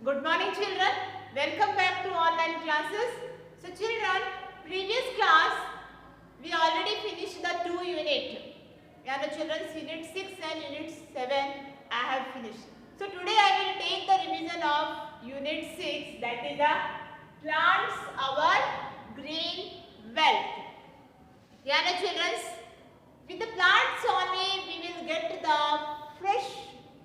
Good morning children. Welcome back to online classes. So children, previous class we already finished the 2 unit. Yeah, the children's unit 6 and unit 7 I have finished. So today I will take the revision of unit 6, that is the plants our green wealth. Yeah, the children's, with the plants only we will get the fresh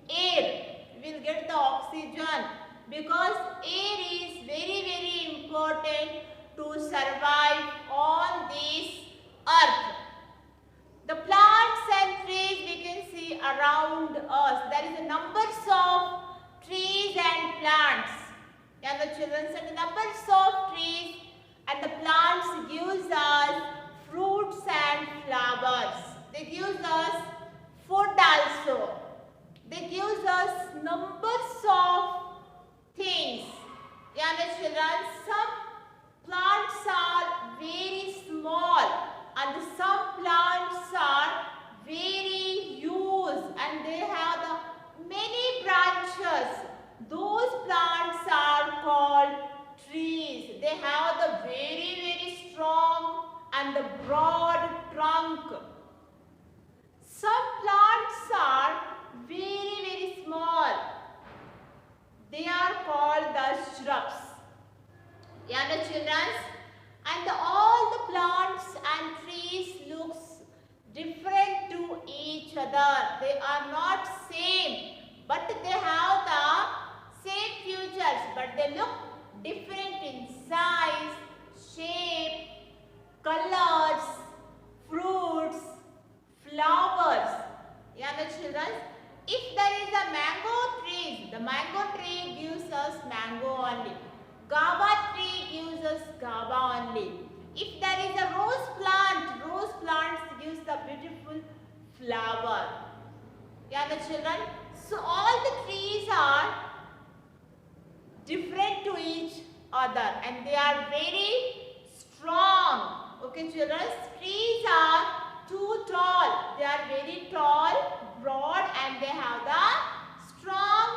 air, we will get the oxygen, because air is very important to survive on this earth. The plants and trees we can see around us. There is a numbers of trees and plants. Yeah, the children said the numbers of trees and the plants gives us fruits and flowers. They gives us food also. They gives us numbers of things. Yeah, the children, some plants are very small and some plants are very huge and they have the many branches. Those plants are called trees. They have the very strong and the broad trunk. Some plants are very small. They are called the shrubs. Yeah, the children, and all the plants and trees looks different to each other. They are not same, but they have the same features, but they look different in size, shape, colors, fruits, flowers. Yeah, the children, if there is a mango tree, the mango tree gives us mango only. Guava tree gives us guava only. If there is a rose plant gives the beautiful flower. Yeah, the children. So all the trees are different to each other and they are very strong. Okay, children. Trees are too tall. They are very tall, broad, and they have the strong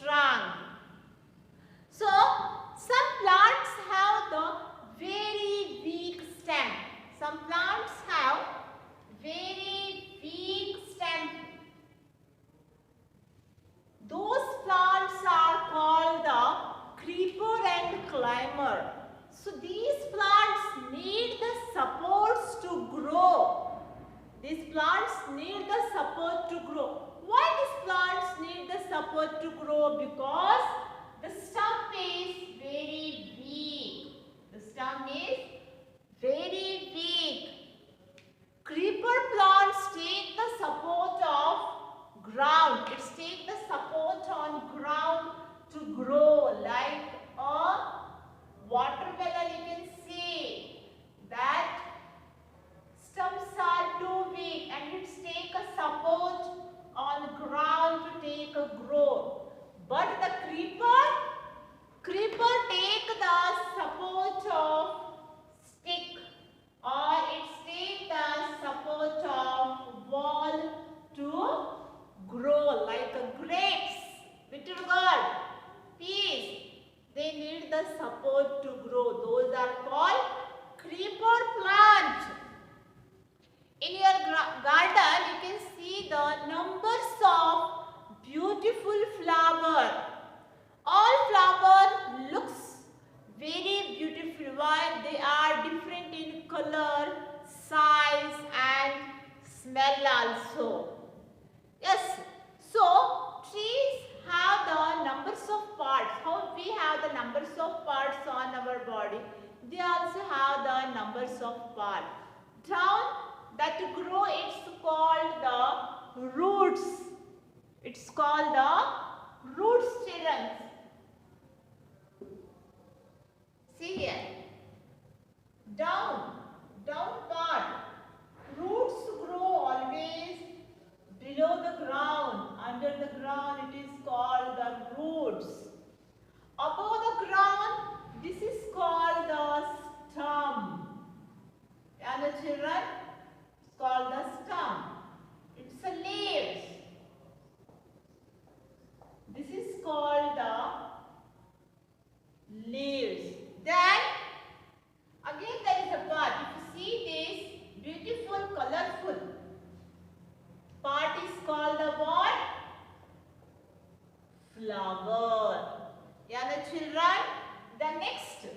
trunk. So some plants have the very weak stem. Some plants have very weak stem. Those plants are called the creeper and climber. So these plants need the supports to grow. These plants need the support to grow. Why these plants need the support to grow? Because the stump is very weak. The stump is very weak. Creeper plants take the support of ground. It takes the support on ground to grow, like a watermelon. You can see that stumps are too weak and it takes a support on ground to take a growth. But the creeper take the support of stick, or it take the support of wall to grow, like a grapes, bitter gourd, peas. They need the support to grow. Those are called creeper plant. In your garden, you can see the numbers of beautiful flower. All flower looks very beautiful. Why? They are different in color, size and smell also. Yes. So trees have the numbers of parts. How we have the numbers of parts on our body, they also have the numbers of parts. Down that grow, it's called the roots. It's called the root stems. See here. Down part. Roots grow always below the ground. Under the ground it is called the roots. Above the ground, this is called the stem. And the children, it's called the stem. It's a leaves. This is called the flower. Yeah, the children. The next,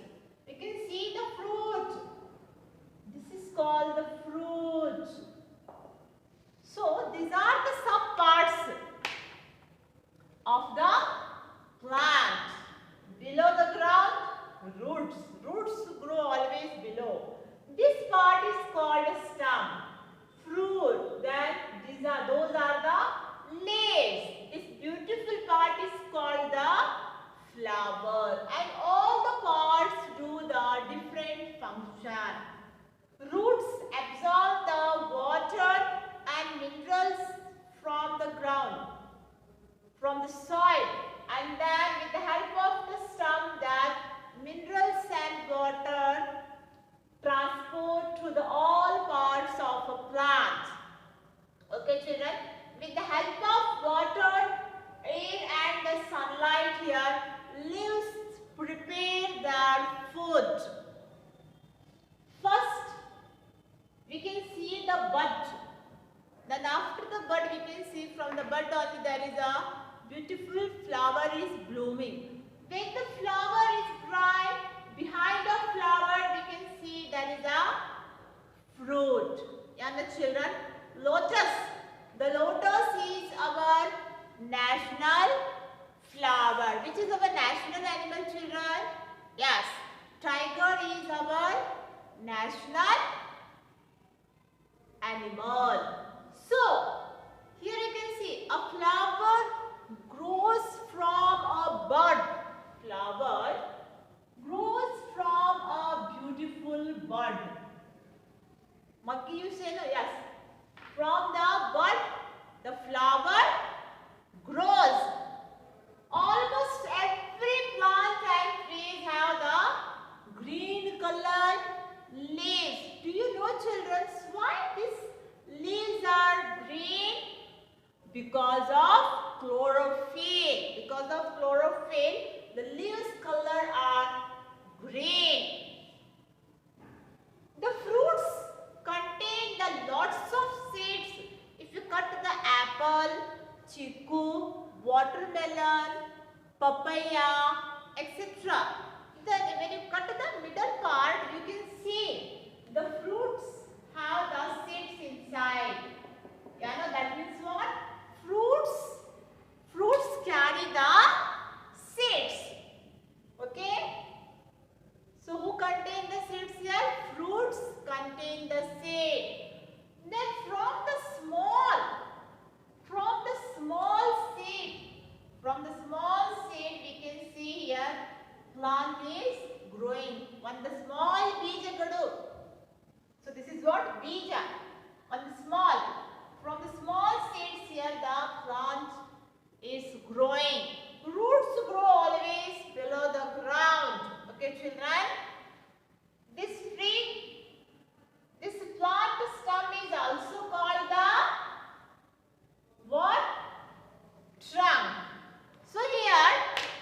we can see the fruit. This is called the fruit. So these are the sub parts of the plant. Below the ground, roots. Roots grow always below. This part is called a stem. Fruit. Then those are the leaves. This beautiful part is called the flower. And all the parts do the different function. Roots absorb the water and minerals from the ground, from the soil, and then with the help of the stem, that minerals and water transport to the all parts of a plant. Okay, children, with the help of water, air and the sunlight here, leaves prepare their food. First, we can see the bud. Then after the bud, we can see from the bud only there is a beautiful flower is blooming. When the flower is dry, behind the flower we can see there is a fruit. And the children, lotus. The lotus is our national flower. Which is our national animal, children? Yes, tiger is our national animal. So, here you can see a flower grows from a bud. Flower grows from a beautiful bud. Monkey, you say no? Yes. From the bud, the flower grows. Almost every plant and trees have the green colored leaves. Do you know, children, why these leaves are green? Because of chlorophyll. Because of chlorophyll, the leaves color are green. The fruits contain the lots of seeds. If you cut the apple, chiku, watermelon, papaya, etc. Then when you cut the middle part, you can see the fruits have the seeds inside. You know that means what? Fruits carry the seeds. Okay? So who contain the seeds here? Fruits contain the seed. Then from the small seed we can see here plant is growing. One the small bija gadu. So this is what? Bija. On the small. From the small seeds here the plant is growing. Roots grow always below the ground. Okay, children? This plant stem is also called the what? Trunk. So here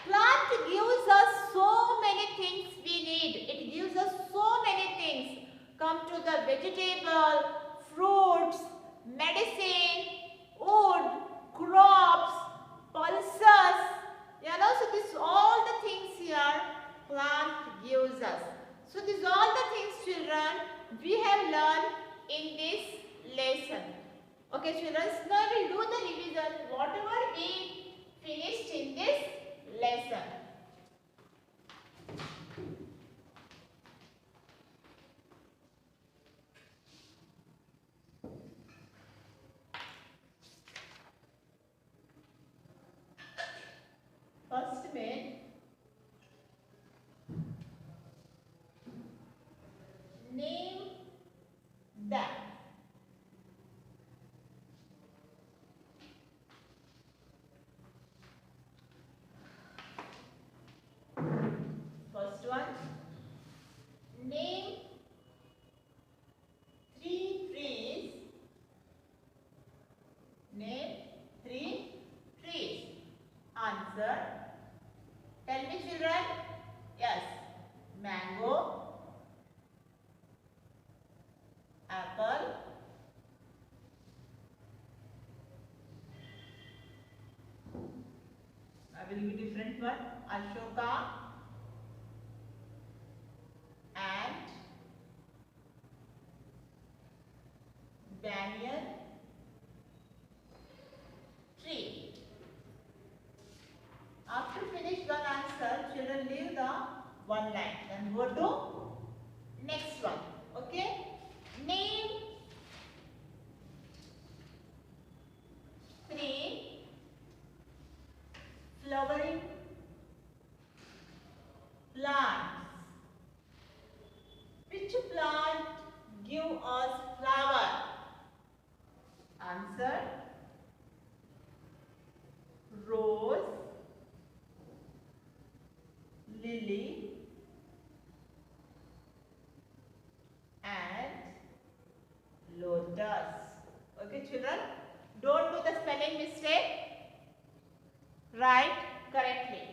plant gives us so many things we need. It gives us so many things. Come to the vegetable, fruits, medicine, wood, crops, pulses. You know, so this all the things here plant gives us. So these all the things, children, we have learned in this lesson. Okay, children, now we will do the revision whatever we finished in this lesson. First में name them. First one, name 3 trees. Name 3 trees. Answer. Tell me, children. Yes. Mango, apple, will give different one. Ashoka and banyan tree. After finish one answer, children leave the one line. Then go to next one. Okay? Name 3 flowering plants. Which plant give us flower? Answer: rose, lily and lotus. Okay children, don't do the spelling mistake. Write correctly.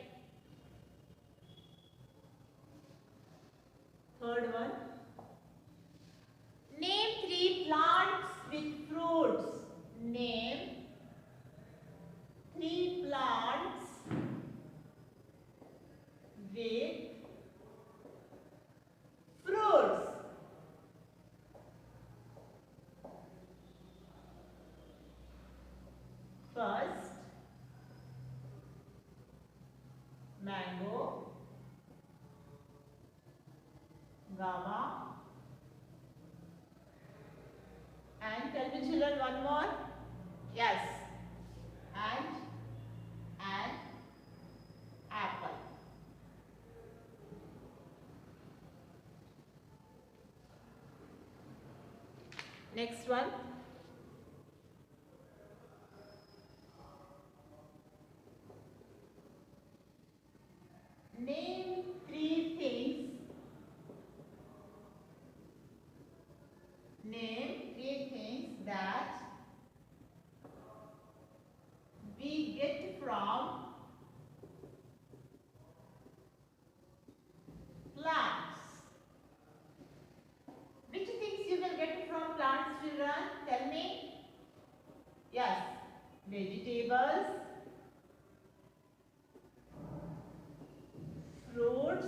Third one. Name 3 plants with fruits. Name 3 plants with fruits. First, mango, guava, and tell me children one more. Yes, and apple. Next one. Name 3 things. Name 3 things that we get from plants. Which things you will get from plants, children? Tell me. Yes, vegetables, fruits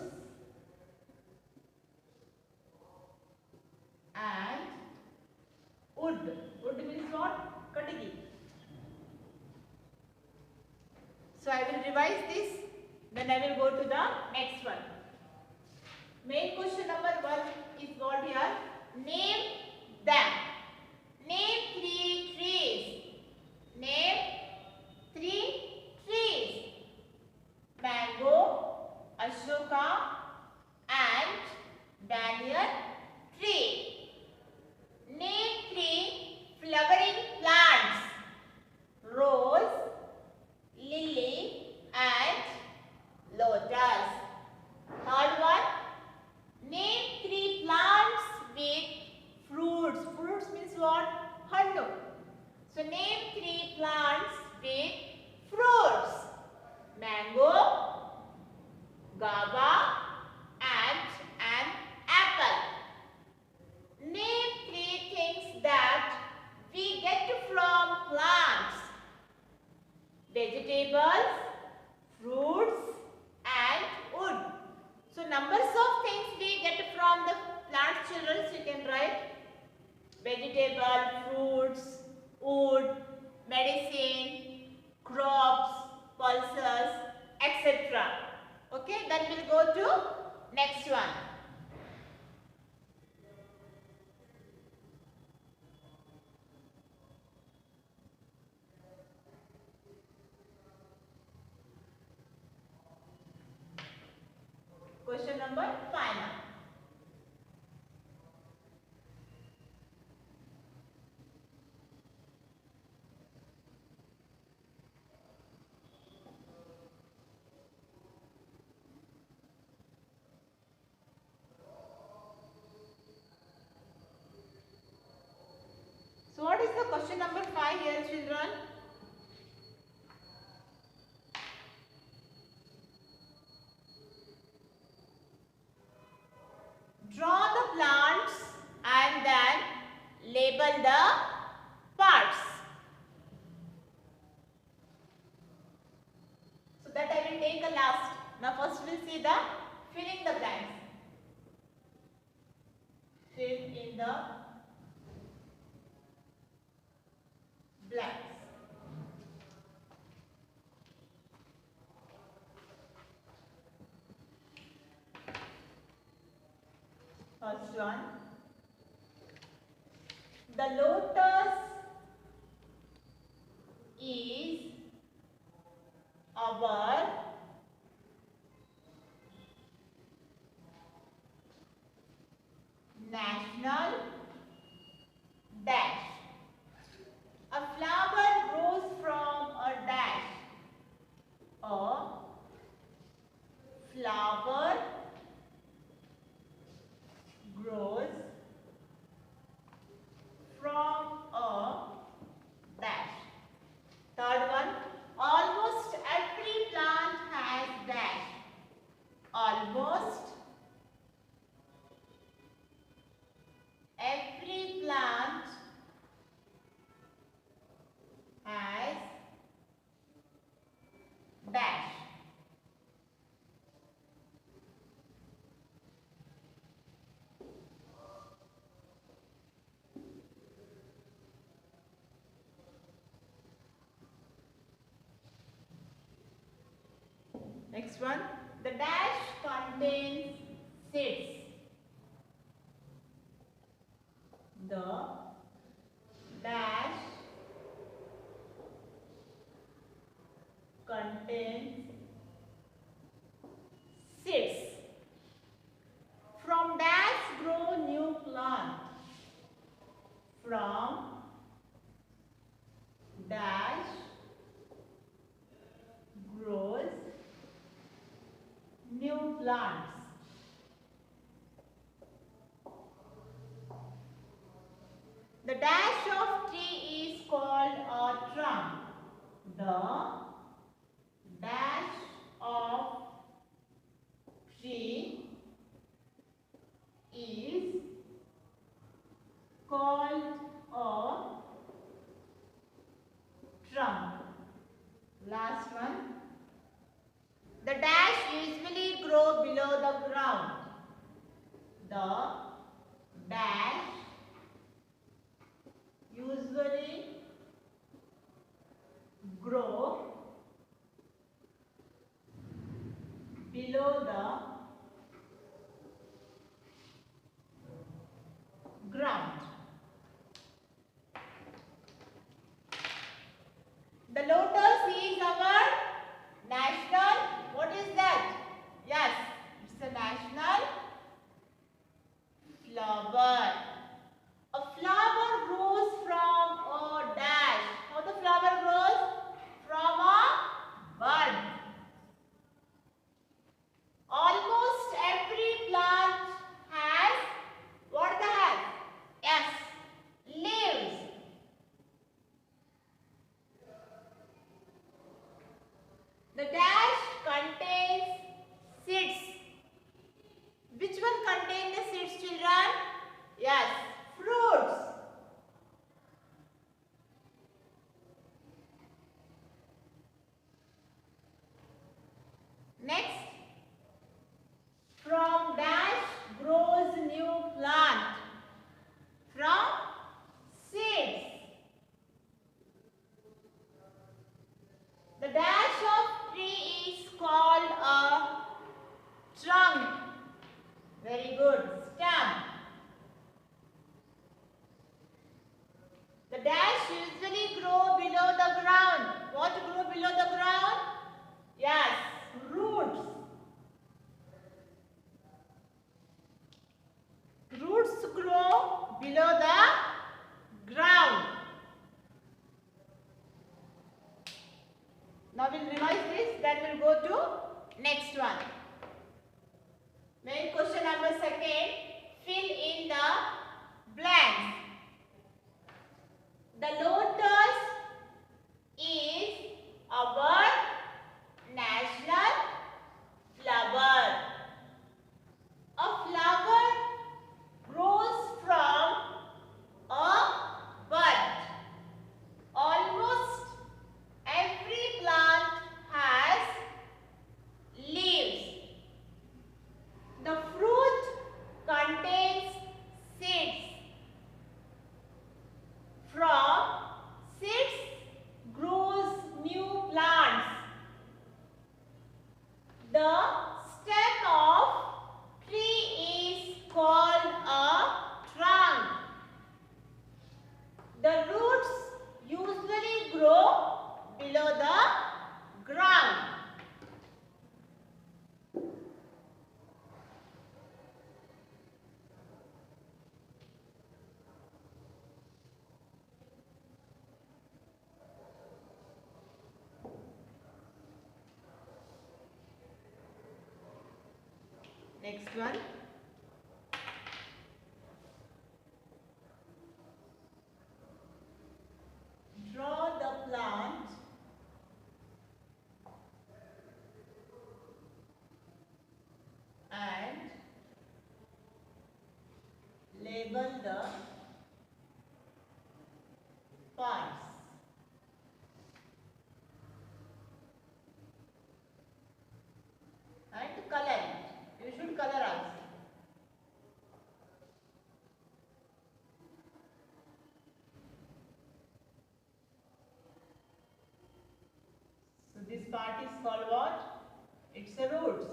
and wood. Wood means what? Katigi. So I will revise this, then I will go to the next one. Main question number 1 is what here? Name them. Name 3 trees. Name 3 trees. Mango, Ashoka and banyan tree. Name 3 flowering plants. Rose, lily and lotus. Third one. Name 3 plants with fruits. Fruits means what? Hannu. So name 3 plants with fruits. Mango, guava and an apple. Name 3 things that we get from plants. Vegetables, fruits and wood. So numbers of things we get from the plants, children, you can write. Vegetable, fruits, wood, medicine, crops, pulses, etc. Okay, then we'll go to next one. Question number 5 now. So what is the question number 5 here, children? Draw the plants and then label the parts. So that I take a last. Now first we'll see the filling the blanks. Fill in the blanks. First one. The lotus is our national dash. A flower grows from a dash. A flower grows from a dash. Third one, almost every plant has dash. Almost every plant has dash. Next one, the dash contains seeds. The dash contains seeds. From dash grow new plant. From dash grows new plants. The dash of tree is called a trunk. The dash of tree is called a trunk. Last one. The dash usually grow below the ground. The dash usually grow below the ground. The lotus is our national, what is that? Yes, it's a national flower. A flower grows from a dash. How the flower grows? From a bud. Almost every plant has, what they have? Yes, leaves. The dash contains seeds. Which one contains the seeds, children? Yes, fruits. Next, from dash grows new plant. From seeds. The dash of tree is called a trunk. Very good. Stem. The dash usually grow below the ground. What grow below the ground? Yes, roots. Roots grow below the ground. Now we'll revise this, then we'll go to next one. Main question number second, fill in the blanks. The lotus is our national flower. A flower grows from a bud. Almost every plant has Next one. Draw the plant and label the parts. And color it. You should color also. So this part is called what? It's a roots.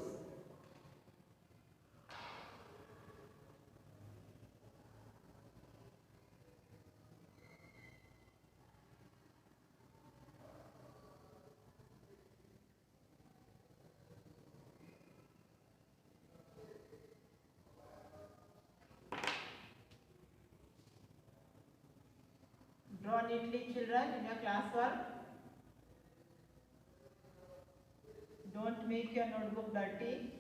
Draw neatly, children, in your classwork. Don't make your notebook dirty.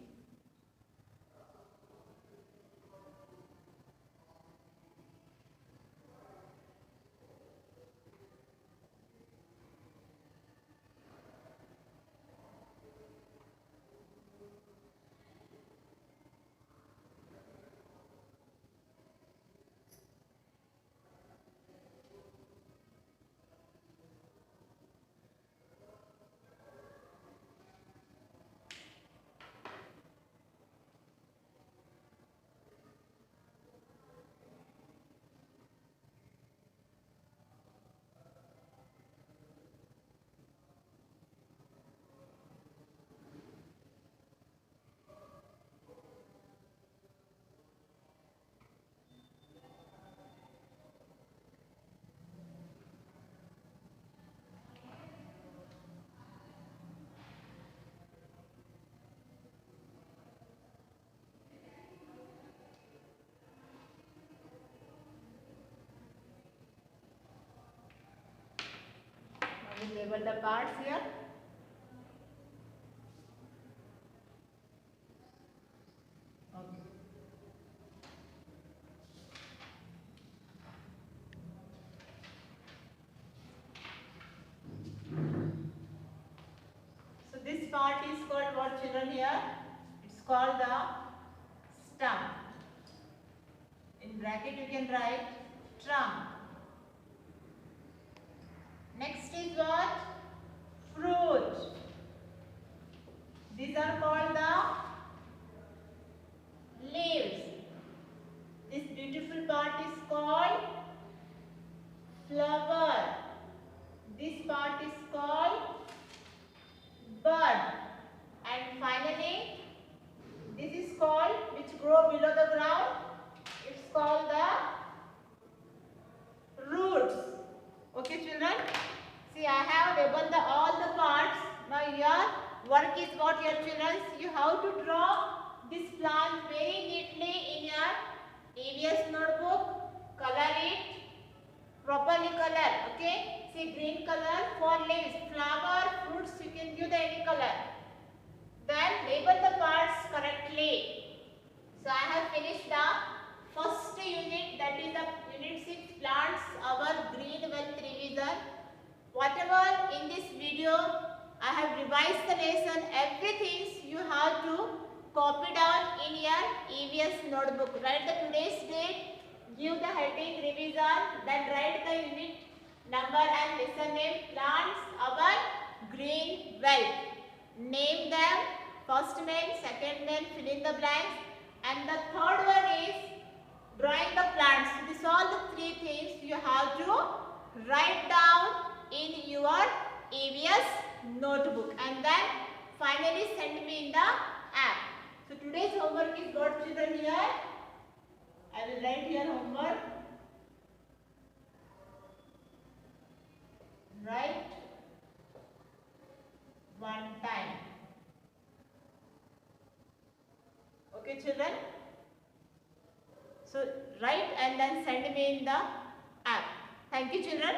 We label the parts here. Okay. So this part is called what, children, here? It's called the stem. In bracket you can write trunk. Next is what? Fruit. These are called the leaves. This beautiful part is called flower. This part is called bud. And finally, this is called, which grow below the ground, it's called the roots. Okay, children? See, I have labeled all the parts. Now your work is what, your children? You have to draw this plant very neatly in your EVS notebook. Color it, properly color. Okay? See, green color for leaves, flower, fruits, you can give the any color. Then label the parts correctly. So I have finished the first unit, that is the unit 6 plants, our green wealth revision. Whatever in this video I have revised the lesson, everything you have to copy down in your EVS notebook. Write the today's date, give the heading revision, then write the unit number and lesson name, plants, our green wealth. Name them, first name, second name, fill in the blanks, and the third one is drawing the plants. These all the three things you have to write down in your EVS notebook, and then finally send me in the app. So today's homework is what, children, here? I will write here homework. Write one time. Okay, children? So write and then send me in the app. Thank you, children.